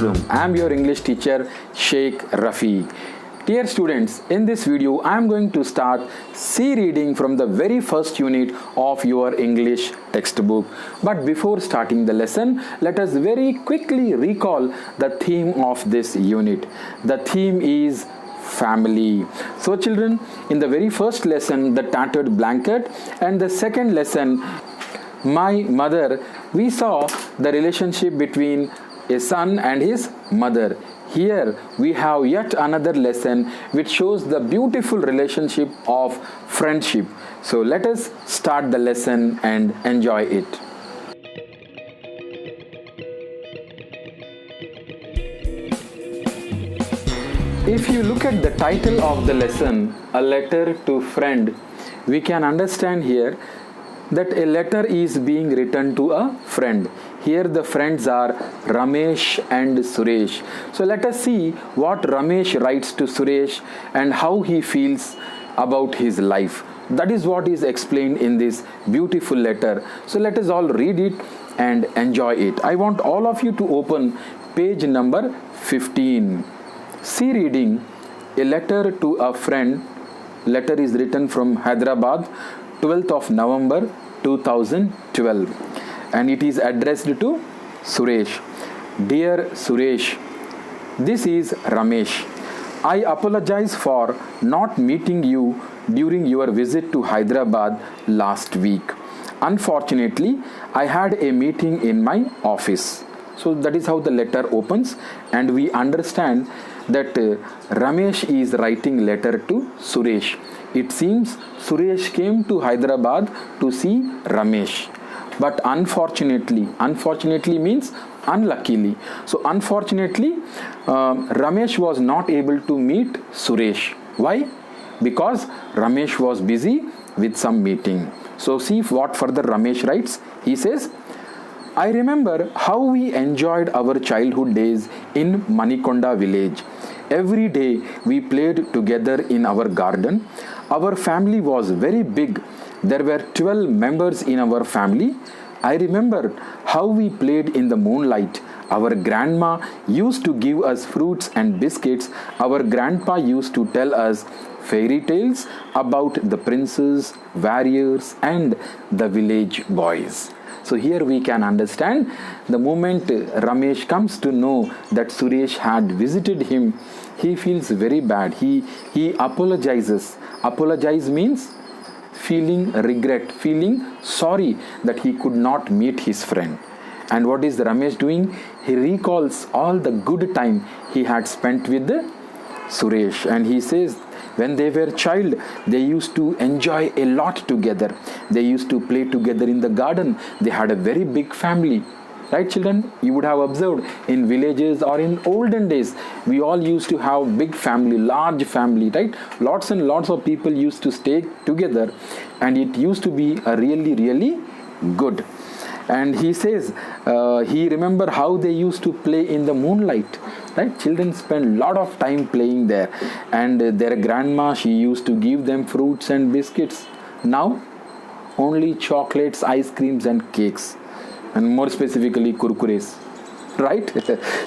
classroom. I am your English teacher, Sheikh Rafi. Dear students, in this video I am going to start C reading from the very first unit of your English textbook. But before starting the lesson, let us very quickly recall the theme of this unit. The theme is family. So children, in the very first lesson, the tattered blanket, and the second lesson, my mother, we saw the relationship between a son and his mother. Here we have yet another lesson which shows the beautiful relationship of friendship. So let us start the lesson and enjoy it. If you look at the title of the lesson, A Letter to Friend, we can understand here that a letter is being written to a friend. Here the friends are Ramesh and Suresh. So let us see what Ramesh writes to Suresh and how he feels about his life. That is what is explained in this beautiful letter. So let us all read it and enjoy it. I want all of you to open page number 15. See reading, A Letter to a Friend. Letter is written from Hyderabad, 12th of November 2012, and it is addressed to Suresh. Dear Suresh, this is Ramesh. I apologize for not meeting you during your visit to Hyderabad last week. Unfortunately, I had a meeting in my office. So that is how the letter opens, and we understand that Ramesh is writing letter to Suresh. It seems Suresh came to Hyderabad to see Ramesh. But unfortunately means unluckily. So unfortunately, Ramesh was not able to meet Suresh. Why? Because Ramesh was busy with some meeting. So see what further Ramesh writes. He says, I remember how we enjoyed our childhood days in Manikonda village. Every day we played together in our garden. Our family was very big. There were 12 members in our family. I remember how we played in the moonlight. Our grandma used to give us fruits and biscuits. Our grandpa used to tell us fairy tales about the princes, warriors, and the village boys. So here we can understand the moment Ramesh comes to know that Suresh had visited him, he feels very bad. He apologizes. Apologize means feeling regret, feeling sorry that he could not meet his friend. And what is Ramesh doing? He recalls all the good time he had spent with Suresh, and he says when they were child, they used to enjoy a lot together. They used to play together in the garden. They had a very big family. Right, children? You would have observed in villages or in olden days, we all used to have big family, large family, right? Lots and lots of people used to stay together, and it used to be a really, really good. And he says, he remember how they used to play in the moonlight. Right? Children spend a lot of time playing there, and their grandma, she used to give them fruits and biscuits. Now, only chocolates, ice creams, and cakes, and more specifically, kurkures. Right?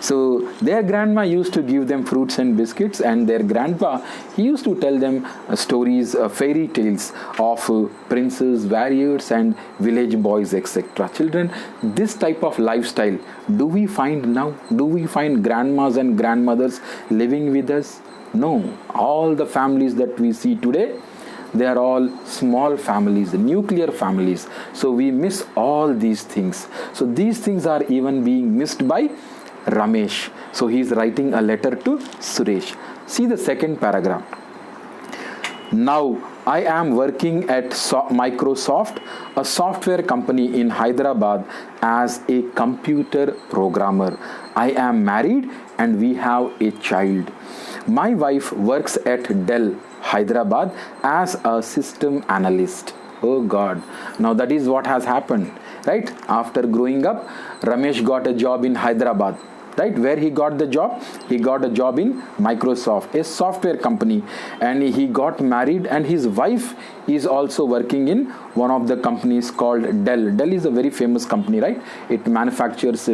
So their grandma used to give them fruits and biscuits, and their grandpa, he used to tell them stories, fairy tales of princes, warriors, and village boys, etc. Children, this type of lifestyle, do we find now? Do we find grandmas and grandmothers living with us? No. All the families that we see today, they are all small families, nuclear families. So we miss all these things. So these things are even being missed by Ramesh. So he is writing a letter to Suresh. See the second paragraph. Now I am working at Microsoft, a software company in Hyderabad, as a computer programmer. I am married and we have a child. My wife works at Dell, Hyderabad, as a system analyst. Oh God. Now that is what has happened, right? After growing up, Ramesh got a job in Hyderabad. Right? Where he got the job? He got a job in Microsoft, a software company, and he got married, and his wife is also working in one of the companies called Dell. Dell is a very famous company, right? It manufactures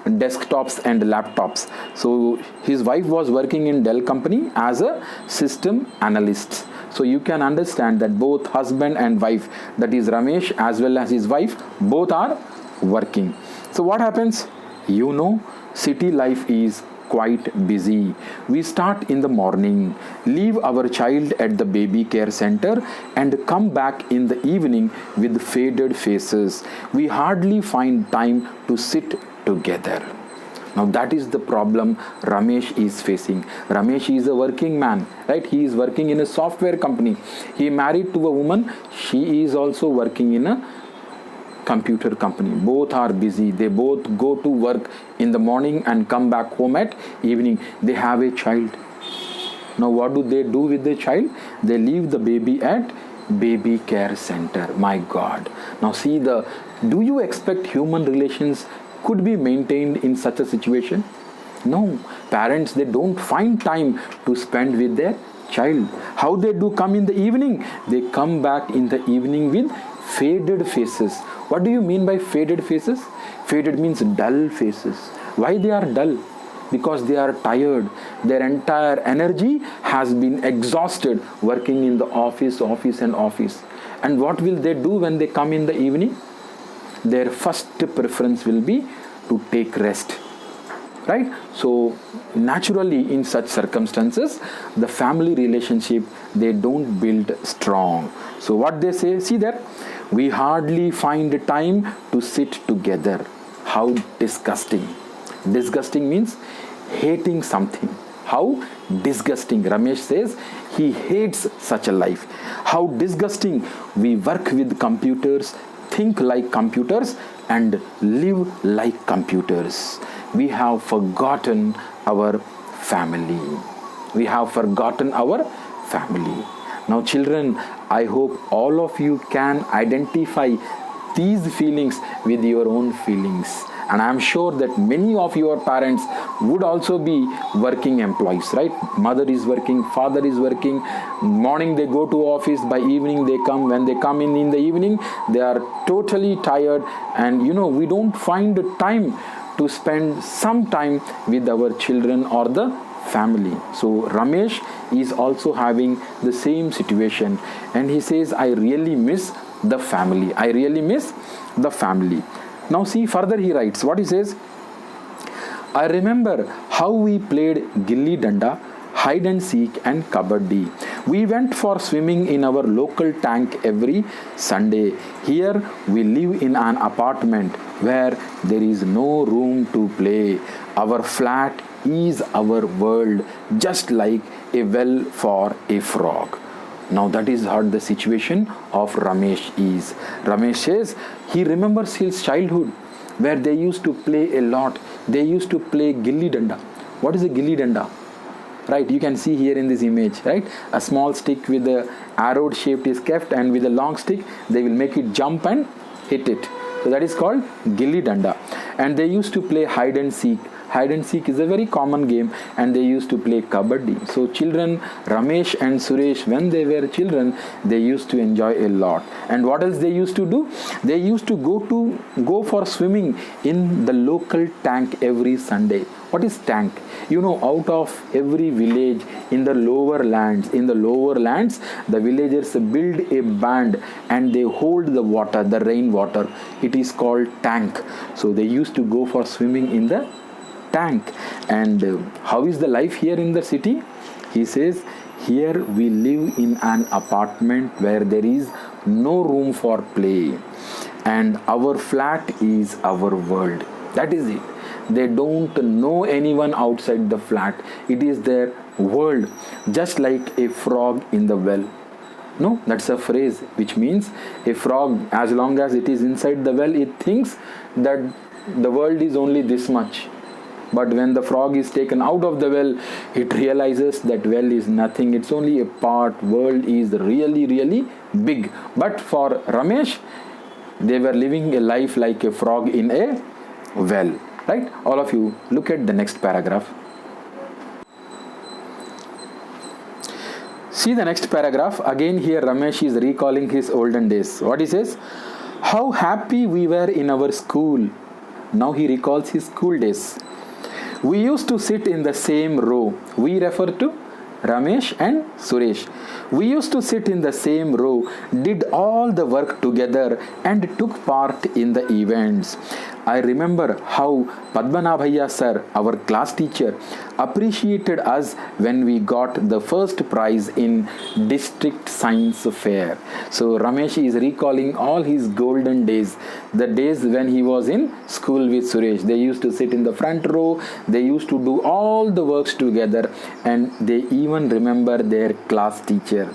desktops and laptops. So his wife was working in Dell company as a system analyst. So you can understand that both husband and wife, that is Ramesh as well as his wife, both are working. So what happens? City life is quite busy. We start in the morning, leave our child at the baby care center, and come back in the evening with faded faces. We hardly find time to sit together. Now that is the problem Ramesh is facing. Ramesh is a working man, right? He is working in a software company. He married to a woman. She is also working in a computer company. Both are busy. They both go to work in the morning and come back home at evening. They have a child. Now what do they do with the child? They leave the baby at baby care center. My God. Now see, do you expect human relations could be maintained in such a situation? No. Parents, they don't find time to spend with their child. How they do come in the evening? They come back in the evening with faded faces. What do you mean by faded faces? Faded means dull faces. Why they are dull? Because they are tired. Their entire energy has been exhausted working in the office. And what will they do when they come in the evening? Their first preference will be to take rest. Right? So naturally in such circumstances, the family relationship, they don't build strong. So what they say, see there, we hardly find time to sit together. How disgusting. Disgusting means hating something. How disgusting. Ramesh says he hates such a life. How disgusting. We work with computers, think like computers, and live like computers. We have forgotten our family. We have forgotten our family. Now children, I hope all of you can identify these feelings with your own feelings. And I am sure that many of your parents would also be working employees, right? Mother is working, father is working. Morning they go to office, by evening they come. When they come in the evening, they are totally tired. And we don't find time to spend some time with our children or the family. So Ramesh is also having the same situation, and he says, I really miss the family. I really miss the family. Now see, further he writes, what he says, I remember how we played gilli danda, hide and seek, and kabaddi. We went for swimming in our local tank every Sunday. Here we live in an apartment where there is no room to play. Our flat is our world, just like a well for a frog. Now that is what the situation of Ramesh is. Ramesh says he remembers his childhood where they used to play a lot. They used to play gilli danda. What is a gilli danda? Right, you can see here in this image, right? A small stick with a arrowed shape is kept, and with a long stick they will make it jump and hit it. So that is called gilli danda. And they used to play hide and seek. Hide and seek is a very common game, and they used to play kabaddi. So children, Ramesh and Suresh, when they were children, they used to enjoy a lot. And what else they used to do? They used to go for swimming in the local tank every Sunday. What is tank? Out of every village in the lower lands, the villagers build a band and they hold the water, the rain water. It is called tank. So they used to go for swimming in the tank. And how is the life here in the city? He says, here we live in an apartment where there is no room for play, and our flat is our world. That is it. They don't know anyone outside the flat. It is their world, just like a frog in the well. No, that's a phrase which means a frog, as long as it is inside the well, it thinks that the world is only this much. But when the frog is taken out of the well, it realizes that well is nothing. It's only a part. World is really, really big. But for Ramesh, they were living a life like a frog in a well. Right? All of you, look at the next paragraph. See the next paragraph. Again here Ramesh is recalling his olden days. What he says? How happy we were in our school. Now he recalls his school days. We used to sit in the same row. We refer to Ramesh and Suresh. We used to sit in the same row, did all the work together and took part in the events. I remember how Padmanabhaiya sir, our class teacher, appreciated us when we got the first prize in district science fair. So Ramesh is recalling all his golden days, the days when he was in school with Suresh. They used to sit in the front row, they used to do all the works together, and they even remember their class teacher.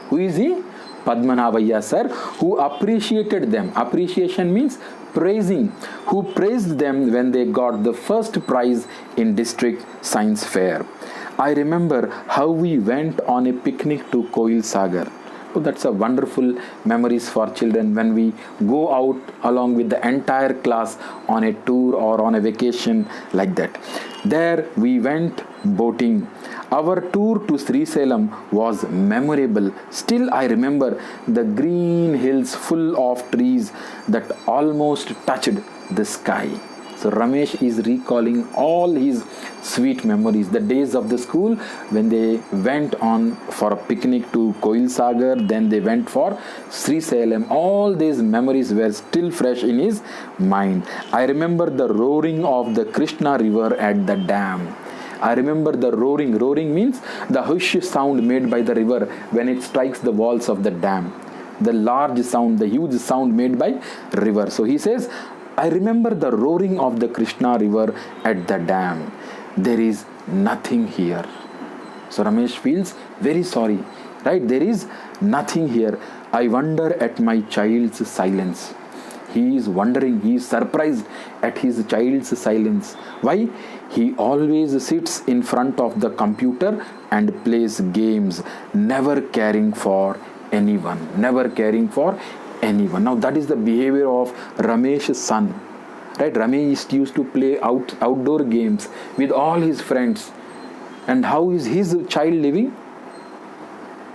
Who is he? Padmanabhaiya sir, who appreciated them. Appreciation means praising, who praised them when they got the first prize in district science fair. I remember how we went on a picnic to Koil Sagar. Oh, that's a wonderful memories for children when we go out along with the entire class on a tour or on a vacation like that. There we went boating. Our tour to Sri Salem was memorable. Still I remember the green hills full of trees that almost touched the sky. So Ramesh is recalling all his sweet memories, the days of the school when they went on for a picnic to Koil Sagar, then they went for Sri Salem. All these memories were still fresh in his mind. I remember the roaring of the Krishna river at the dam. I remember the roaring. Roaring means the hush sound made by the river when it strikes the walls of the dam. The large sound, the huge sound made by river. So he says, I remember the roaring of the Krishna river at the dam. There is nothing here. So Ramesh feels very sorry, right? There is nothing here. I wonder at my child's silence. He is wondering, he is surprised at his child's silence. Why? He always sits in front of the computer and plays games, never caring for anyone. Never caring for anyone. Now that is the behavior of Ramesh's son. Right? Ramesh used to play outdoor games with all his friends. And how is his child living?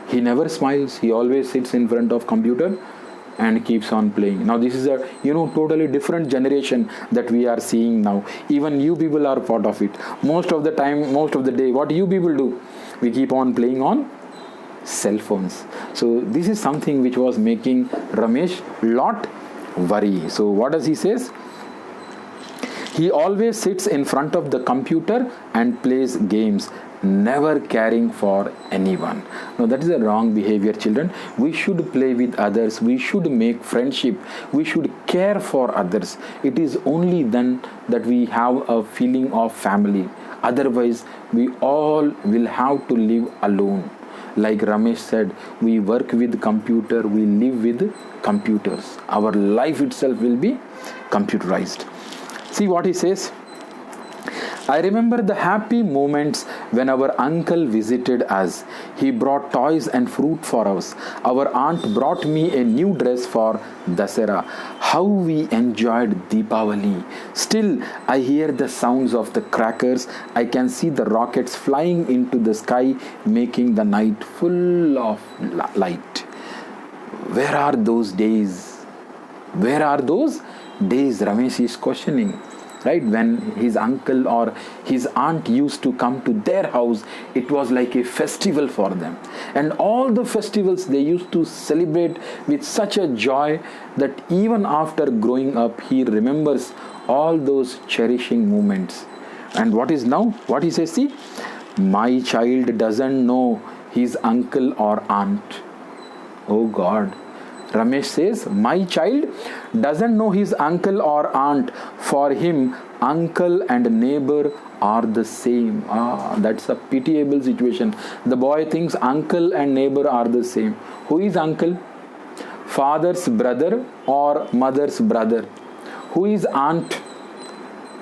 He never smiles. He always sits in front of computer and keeps on playing. Now this is a totally different generation that we are seeing now. Even you people are part of it. Most of the time, most of the day, what you people do? We keep on playing on cell phones. So this is something which was making Ramesh lot worry. So what does he says? He always sits in front of the computer and plays games, never caring for anyone. No, that is a wrong behavior, children. We should play with others. We should make friendship. We should care for others. It is only then that we have a feeling of family. Otherwise, we all will have to live alone. Like Ramesh said, we work with computer, we live with computers. Our life itself will be computerized. See what he says. I remember the happy moments when our uncle visited us. He brought toys and fruit for us. Our aunt brought me a new dress for Dasera. How we enjoyed Deepavali. Still, I hear the sounds of the crackers. I can see the rockets flying into the sky, making the night full of light. Where are those days? Where are those days? Ramesh is questioning. Right, when his uncle or his aunt used to come to their house, it was like a festival for them. And all the festivals they used to celebrate with such a joy that even after growing up, he remembers all those cherishing moments. And what is now? What he says, see, my child doesn't know his uncle or aunt. Oh God. Ramesh says, my child doesn't know his uncle or aunt. For him, uncle and neighbor are the same. That's a pitiable situation. The boy thinks uncle and neighbor are the same. Who is uncle? Father's brother or mother's brother. Who is aunt?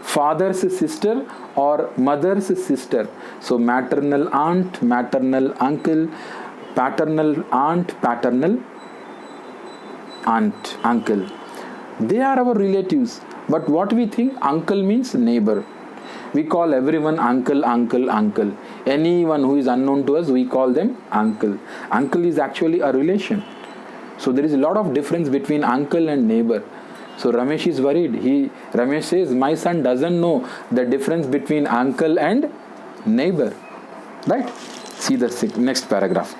Father's sister or mother's sister. So maternal aunt, maternal uncle, paternal aunt, paternal aunt, uncle. They are our relatives. But what we think? Uncle means neighbor. We call everyone uncle, uncle, uncle. Anyone who is unknown to us, we call them uncle. Uncle is actually a relation. So there is a lot of difference between uncle and neighbor. So Ramesh is worried. Ramesh says, my son doesn't know the difference between uncle and neighbor. Right? See the next paragraph.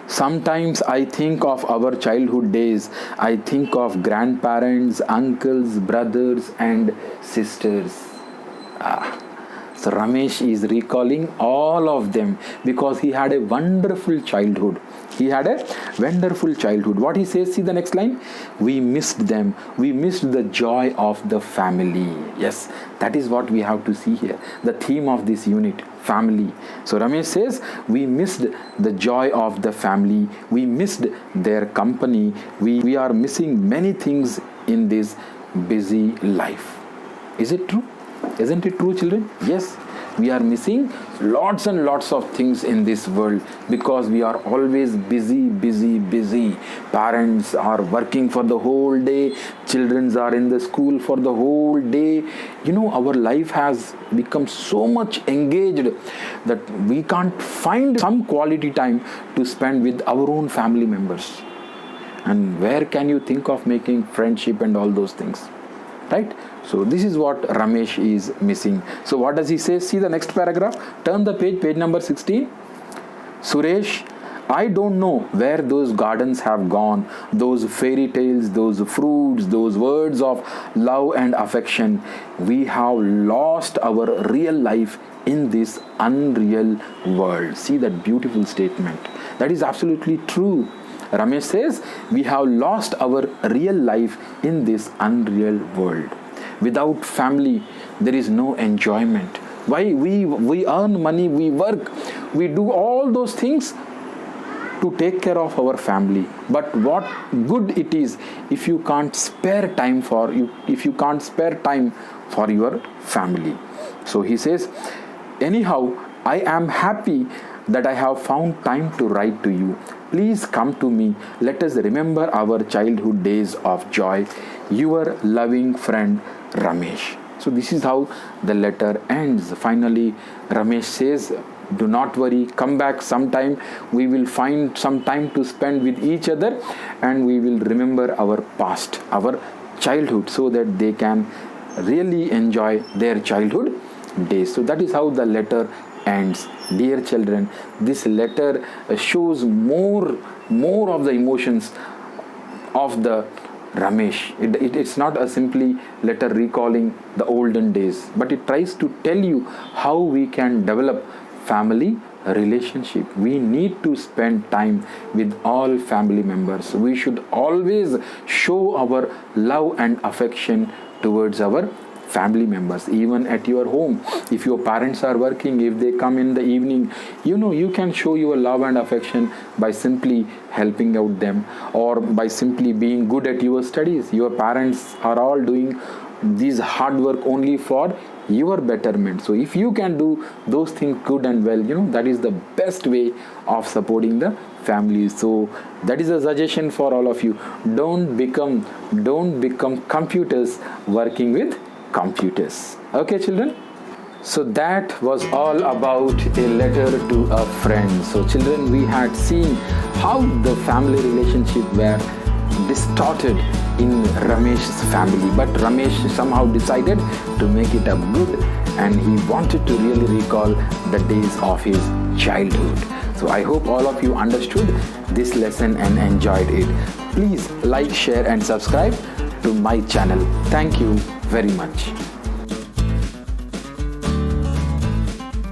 Sometimes I think of our childhood days. I think of grandparents, uncles, brothers and sisters. So Ramesh is recalling all of them because he had a wonderful childhood. He had a wonderful childhood. What he says, see the next line. We missed them. We missed the joy of the family. Yes, that is what we have to see here. The theme of this unit, family. So Ramesh says, we missed the joy of the family. We missed their company. We are missing many things in this busy life. Is it true? Isn't it true, children? Yes. We are missing lots and lots of things in this world because we are always busy. Parents are working for the whole day. Children are in the school for the whole day. Our life has become so much engaged that we can't find some quality time to spend with our own family members. And where can you think of making friendship and all those things? Right? So this is what Ramesh is missing. So what does he say? See the next paragraph. Turn the page, page number 16. Suresh, I don't know where those gardens have gone, those fairy tales, those fruits, those words of love and affection. We have lost our real life in this unreal world. See that beautiful statement. That is absolutely true. Ramesh says, we have lost our real life in this unreal world. Without family, there is no enjoyment. Why? We earn money, we work, we do all those things to take care of our family. But what good it is if you can't spare time for you, if you can't spare time for your family. So he says, anyhow, I am happy that I have found time to write to you. Please come to me. Let us remember our childhood days of joy. Your loving friend, Ramesh. So this is how the letter ends. Finally, Ramesh says, do not worry, come back sometime. We will find some time to spend with each other and we will remember our past, our childhood, so that they can really enjoy their childhood days. So that is how the letter ends. Dear children, this letter shows more of the emotions of the Ramesh. It's not a simply letter recalling the olden days, but it tries to tell you how we can develop family relationship. We need to spend time with all family members. We should always show our love and affection towards our family members, even at your home. If your parents are working, if they come in the evening, you can show your love and affection by simply helping out them or by simply being good at your studies. Your parents are all doing this hard work only for your betterment. So if you can do those things good and well, that is the best way of supporting the family. So that is a suggestion for all of you. Don't become computers working with computers. Okay, children? So that was all about a letter to a friend. So children, we had seen how the family relationship were distorted in Ramesh's family, but Ramesh somehow decided to make it up good and he wanted to really recall the days of his childhood. So I hope all of you understood this lesson and enjoyed it. Please like, share and subscribe to my channel. Thank you very much.